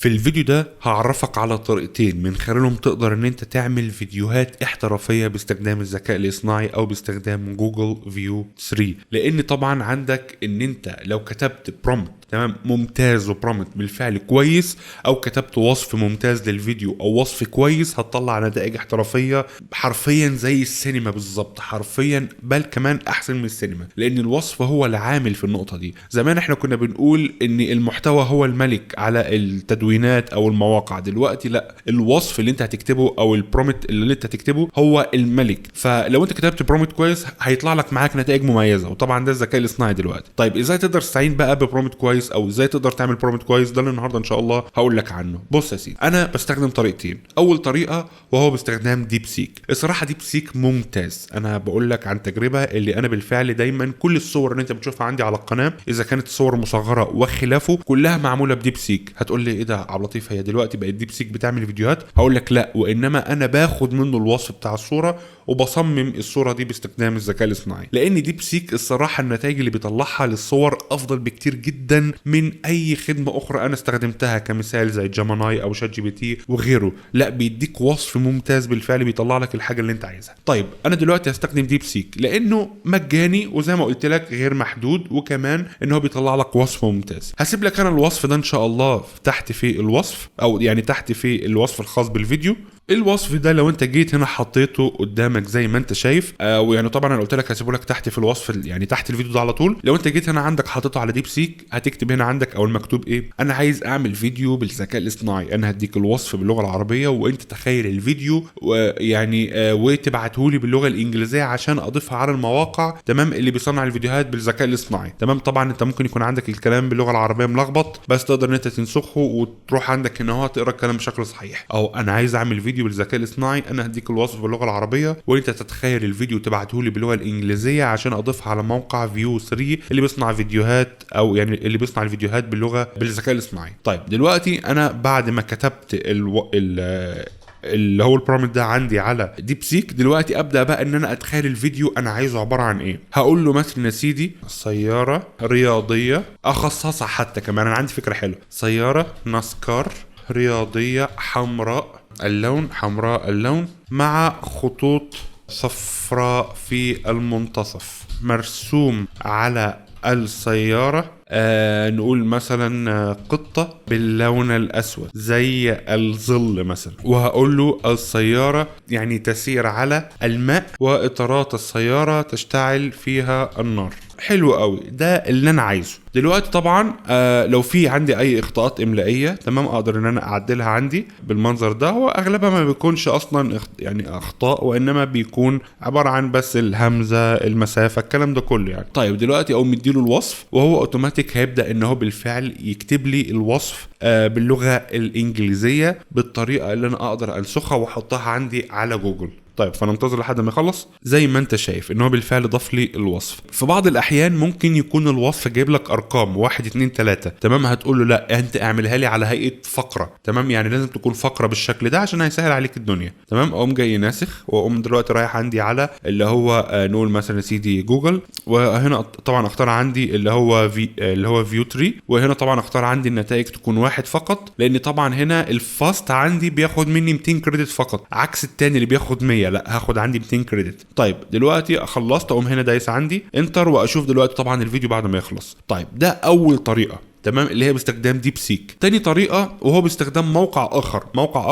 في الفيديو ده هعرفك على طريقتين من خلالهم تقدر ان انت تعمل فيديوهات احترافية باستخدام الذكاء الاصطناعي او باستخدام جوجل فيو 3. لان طبعا عندك ان انت لو كتبت برومبت تمام ممتاز وبرومبت بالفعل كويس، او كتبت وصف ممتاز للفيديو او وصف كويس، هتطلع نتائج احترافية حرفيا زي السينما بالظبط، حرفيا بل كمان احسن من السينما، لان الوصف هو العامل في النقطة دي. زمان احنا كنا بنقول ان المحتوى هو الملك على التدوينات او المواقع، دلوقتي لا، الوصف اللي انت هتكتبه او البرومبت اللي انت هتكتبه هو الملك. فلو انت كتبت برومبت كويس هيطلع لك معاك نتائج مميزة، وطبعا ده الذكاء الاصطناعي دلوقتي. طيب ازاي تقدر تستعين بقى ببرومبت كويس او ازاي تقدر تعمل برومبت كويس؟ ده اللي النهارده ان شاء الله هقول لك عنه. بص يا سيدي، انا بستخدم طريقتين. اول طريقه وهو باستخدام ديب سيك. الصراحه ديب سيك ممتاز، انا بقول لك عن تجربه اللي انا بالفعل دايما كل الصور اللي انت بتشوفها عندي على القناه اذا كانت صور مصغره وخلافه كلها معموله بديب سيك. هتقول لي ايه ده عبد اللطيف، هي دلوقتي بقت ديب سيك بتعمل فيديوهات؟ هقول لك لا، وانما انا باخد منه الوصف بتاع الصوره وبصمم الصوره دي باستخدام الذكاء الاصطناعي. لان ديب سيك الصراحه النتائج اللي بيطلعها للصور افضل بكتير جدا من اي خدمه اخرى انا استخدمتها كمثال زي جيميناي او شات جي بي تي وغيره. لا، بيديك وصف ممتاز بالفعل، بيطلع لك الحاجه اللي انت عايزها. طيب انا دلوقتي هستخدم ديب سيك لانه مجاني، وزي ما قلت لك غير محدود، وكمان ان هو بيطلع لك وصف ممتاز. هسيب لك انا الوصف ده ان شاء الله تحت في الوصف، او يعني تحت في الوصف الخاص بالفيديو. الوصف ده لو انت جيت هنا حطيته قدامك زي ما انت شايف، ويعني طبعا انا قلت لك هسيبه لك تحت في الوصف، يعني تحت الفيديو ده على طول. لو انت جيت هنا عندك حطيته على ديب سيك، هتكتب هنا عندك او المكتوب ايه، انا عايز اعمل فيديو بالذكاء الاصطناعي. انا هديك الوصف باللغه العربيه وانت تخيل الفيديو، ويعني وتبعته لي باللغه الانجليزيه عشان اضيفها على المواقع تمام اللي بيصنع الفيديوهات بالذكاء الاصطناعي. تمام، طبعا انت ممكن يكون عندك الكلام باللغه العربيه ملخبط، بس تقدر ان انت تنسخه وتروح عندك هنا اهو تقرا الكلام بشكل صحيح. او انا عايز اعمل فيديو بالذكاء الاصطناعي، انا هديك الوصف باللغه العربيه وانت تتخيل الفيديو تبعته لي باللغه الانجليزيه عشان اضيفها على موقع فيو 3 اللي بيصنع فيديوهات، او يعني اللي بيصنع الفيديوهات بالذكاء الاصطناعي. طيب دلوقتي انا بعد ما كتبت اللي هو البرومبت ده عندي على ديب سيك، دلوقتي ابدا بقى ان انا اتخيل الفيديو انا عايزه عباره عن ايه. هقول له مثلا يا سيدي سياره رياضيه، اخصصها حتى كمان، انا عندي فكره حلوه، سياره ناسكار رياضيه حمراء اللون مع خطوط صفراء في المنتصف، مرسوم على السيارة نقول مثلا قطة باللون الأسود زي الظل مثلا. وهقول له السيارة يعني تسير على الماء وإطارات السيارة تشتعل فيها النار. حلو قوي، ده اللي انا عايزه. دلوقتي طبعا لو في عندي اي اخطاءات املائيه تمام اقدر ان انا اعدلها عندي بالمنظر ده. هو اغلبها ما بيكونش اصلا يعني اخطاء، وانما بيكون عباره عن بس الهمزه المسافه الكلام ده كله يعني. طيب دلوقتي اقوم مديله الوصف وهو اوتوماتيك هيبدا ان هو بالفعل يكتب لي الوصف باللغه الانجليزيه بالطريقه اللي انا اقدر انسخها واحطها عندي على جوجل. طيب فانا انتظر لحد ما يخلص. زي ما انت شايف ان هو بالفعل ضاف لي الوصف. في بعض الاحيان ممكن يكون الوصف جايب لك ارقام 1 2 3 تمام، هتقول له لا انت اعملها لي على هيئه فقره تمام، يعني لازم تكون فقره بالشكل ده عشان هيسهل عليك الدنيا تمام. اقوم جاي ناسخ واقوم دلوقتي رايح عندي على اللي هو نقول مثلا سيدي جوجل، وهنا طبعا اختار عندي اللي هو فيو 3، وهنا طبعا اختار عندي النتائج تكون 1 فقط، لان طبعا هنا الفاست عندي بياخد مني 200 كريدت فقط عكس التاني اللي بياخد 100، لا هاخد عندي 200 كريدت. طيب دلوقتي خلصت، اقوم هنا دايس عندي انتر واشوف دلوقتي طبعا الفيديو بعد ما يخلص. طيب ده اول طريقه تمام اللي هي باستخدام ديب سيك. تاني طريقه وهو باستخدام موقع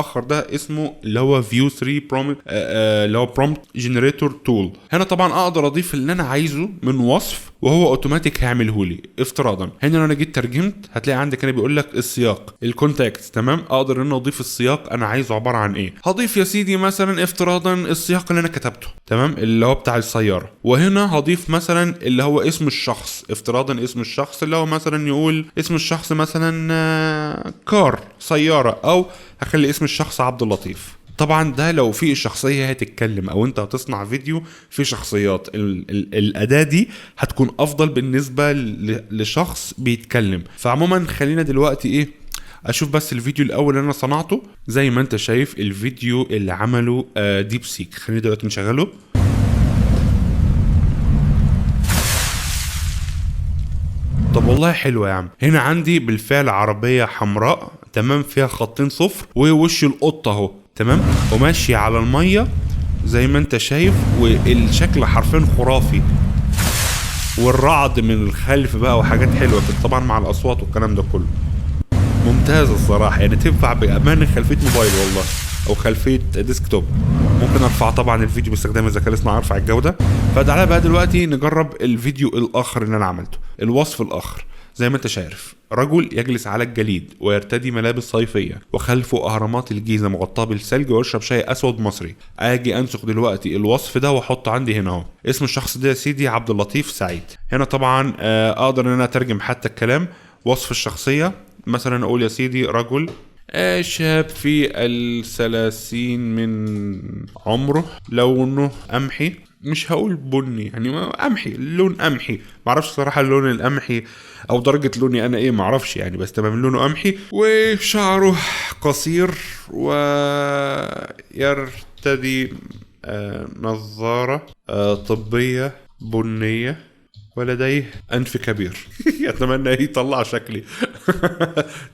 اخر ده اسمه اللي هو فيو 3 برومبت اللي هو برومبت جنريتور تول. هنا طبعا اقدر اضيف اللي انا عايزه من وصف وهو اوتوماتيك هيعمله لي. افتراضا هنا لو انا جيت ترجمت هتلاقي عندك هنا بيقول لك السياق الكونتاكت تمام، اقدر ان اضيف السياق انا عايزه عباره عن ايه. هضيف يا سيدي مثلا افتراضا السياق اللي انا كتبته تمام اللي هو بتاع السياره، وهنا هضيف مثلا اللي هو اسم الشخص، افتراضا اسم الشخص اللي هو مثلا يقول اسم الشخص مثلا كار سياره، او هخلي اسم الشخص عبد اللطيف. طبعا ده لو في الشخصية هتتكلم او انت هتصنع فيديو في شخصيات، الاداة دي هتكون افضل بالنسبة لشخص بيتكلم. فعموما خلينا دلوقتي ايه اشوف بس الفيديو الاول اللي انا صنعته. زي ما انت شايف الفيديو اللي عمله ديب سيك، خلينا دلوقتي نشغله. طب والله حلوة يا عم. هنا عندي بالفعل عربية حمراء تمام، فيها خطين صفر ووش القطه اهو، تمام، وماشيه على الميه زي ما انت شايف، والشكل حرفيا خرافي، والرعد من الخلف بقى وحاجات حلوه كده طبعا مع الاصوات والكلام ده كله. ممتازه الصراحه، يعني تنفع بامانه خلفيه موبايل والله، او خلفيه ديسكتوب. ممكن ارفع طبعا الفيديو باستخدام الذكاء الاصطناعي، ارفع الجوده. فتعالى بقى دلوقتي نجرب الفيديو الاخر اللي انا عملته، الوصف الاخر. زي ما انت شايف، رجل يجلس على الجليد ويرتدي ملابس صيفيه، وخلفه اهرامات الجيزه مغطاه بالثلج، ويشرب شاي اسود مصري. اجي انسخ دلوقتي الوصف ده واحطه عندي هنا اهو. اسم الشخص ده يا سيدي عبد اللطيف سعيد. هنا طبعا اقدر ان انا اترجم حتى الكلام. وصف الشخصيه مثلا اقول يا سيدي رجل شاب في 30 من عمره، لونه قمحي، مش هقول بني يعني قمحي، لون قمحي، معرفش صراحة اللون القمحي او درجة لوني انا ايه معرفش يعني، بس تمام لونه قمحي، وشعره قصير، ويرتدي نظارة طبية بنية، ولديه أنف كبير. أتمنى يطلع شكلي.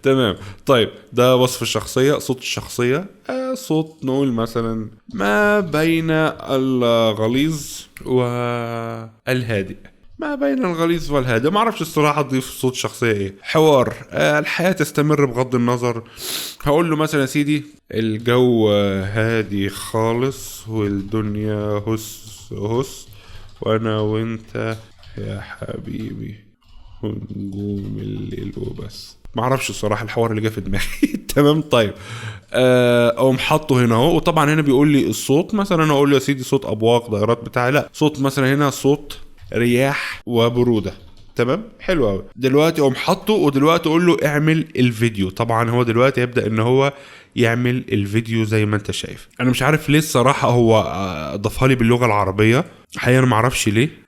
تمام. طيب ده وصف الشخصية. صوت الشخصية صوت نقول مثلا ما بين الغليظ والهادئ، ما بين الغليظ والهادئ، ما اعرفش الصراحة اضيف صوت شخصية ايه. حوار الحياة تستمر بغض النظر. هقول له مثلا يا سيدي الجو هادي خالص، والدنيا هس هس، وانا وانت يا حبيبي ونجوم الليل وبس. ما اعرفش الصراحه الحوار اللي جه في دماغي. تمام. طيب اقوم حاطه هنا اهو، وطبعا هنا بيقول لي الصوت مثلا اقول له يا سيدي صوت ابواق دائرات بتاعي، لا صوت مثلا هنا صوت رياح وبروده. تمام حلو قوي. دلوقتي اقوم حاطه، ودلوقتي اقول له اعمل الفيديو. طبعا هو دلوقتي يبدا ان هو يعمل الفيديو زي ما انت شايف. انا مش عارف ليه الصراحه هو ضافها لي باللغه العربيه، حقيقه انا ما اعرفش ليه.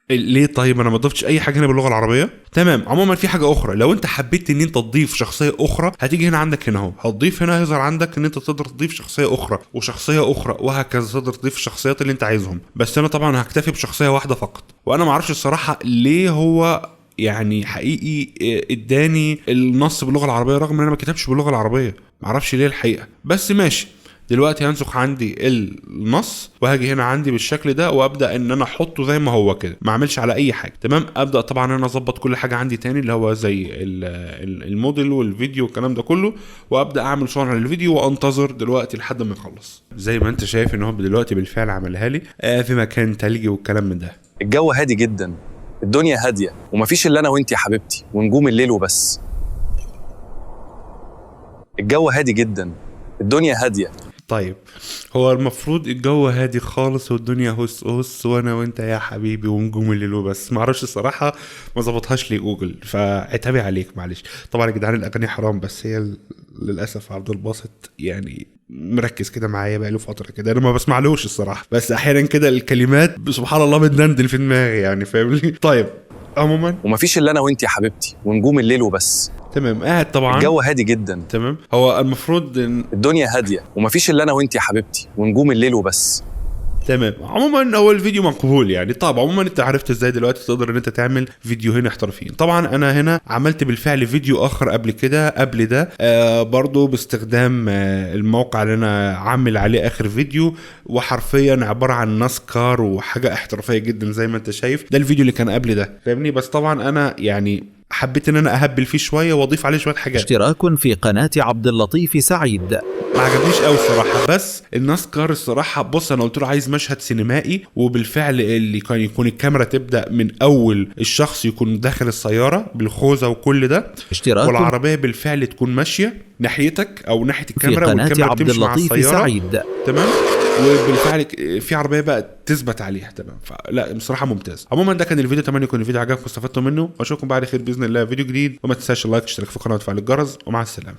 طيب انا ما ضفتش اي حاجه هنا باللغه العربيه. تمام. عموما في حاجه اخرى، لو انت حبيت ان انت تضيف شخصيه اخرى هتيجي هنا عندك هنا اهو، هتضيف هنا هيظهر عندك ان انت تقدر تضيف شخصيه اخرى وشخصيه اخرى وهكذا، تقدر تضيف الشخصيات اللي انت عايزهم. بس انا طبعا هكتفي بشخصيه واحده فقط، وانا ما اعرفش الصراحه ليه هو يعني حقيقي اداني النص باللغه العربيه رغم ان انا ما كتبش باللغه العربيه، ما اعرفش ليه الحقيقه. بس ماشي. دلوقتي هنسخ عندي النص وهاجي هنا عندي بالشكل ده، وابدا ان انا احطه زي ما هو كده، ما اعملش على اي حاجه. تمام. ابدا طبعا انا اظبط كل حاجه عندي تاني اللي هو زي الموديل والفيديو والكلام ده كله، وابدا اعمل صور للفيديو وانتظر دلوقتي لحد ما يخلص. زي ما انت شايف ان هو دلوقتي بالفعل عملها لي في مكان تلجي والكلام من ده. الجو هادي جدا، الدنيا هاديه، ومفيش الا انا وانت يا حبيبتي ونجوم الليل وبس. الجو هادي جدا، الدنيا هاديه. طيب هو المفروض الجو هادي خالص والدنيا هس هس وانا وانت يا حبيبي ونجوم الليل وبس. ما اعرفش الصراحه ما ظبطهاش لي جوجل، فعتابي عليك معلش. طبعا يا جدعان الاغاني حرام، بس هي للاسف عبد الباسط يعني مركز كده معايا بقى له فتره كده، انا ما بسمعلوش الصراحه، بس احيانا كده الكلمات سبحان الله بتدندن في دماغي يعني، فاهمني. طيب عموما ومفيش الا انا وانت يا حبيبتي ونجوم الليل وبس. تمام. قاعد طبعا الجو هادي جدا. تمام. هو المفروض ان الدنيا هاديه، ومفيش الا انا وانت يا حبيبتي ونجوم الليل وبس. تمام. عموما هو الفيديو مقبول يعني. طب عموما انت عرفت ازاي دلوقتي تقدر ان انت تعمل فيديوهين احترافيين. طبعا انا هنا عملت بالفعل فيديو اخر قبل كده قبل ده برضو باستخدام الموقع اللي انا عامل عليه اخر فيديو، وحرفيا عبارة عن ناسكار وحاجة احترافية جدا زي ما انت شايف. ده الفيديو اللي كان قبل ده، فاهمني. بس طبعا انا يعني حبيت ان انا اهبل فيه شويه واضيف عليه شويه حاجات. اشتراك في قناه عبد اللطيف سعيد. ما عجبنيش قوي الصراحه، بس الناسكار الصراحه بص انا قلت له عايز مشهد سينمائي، وبالفعل اللي كان يكون الكاميرا تبدا من اول الشخص يكون داخل السياره بالخوذه وكل ده، اشتراك والعربيه بالفعل تكون ماشيه ناحيتك او ناحيه الكاميرا، في قناه والكاميرا عبد بتمشي مع اللطيف السياره. سعيد. تمام. وبالفعل في عربيه بقى تثبت عليها. تمام. فلا بصراحه ممتاز. عموما ده كان الفيديو، اتمنى يكون الفيديو عجبكم واستفدتوا منه، واشوفكم بعد خير باذن الله فيديو جديد. وما تنساش اللايك، اشتراك في القناه وتفعيل الجرس، ومع السلامه.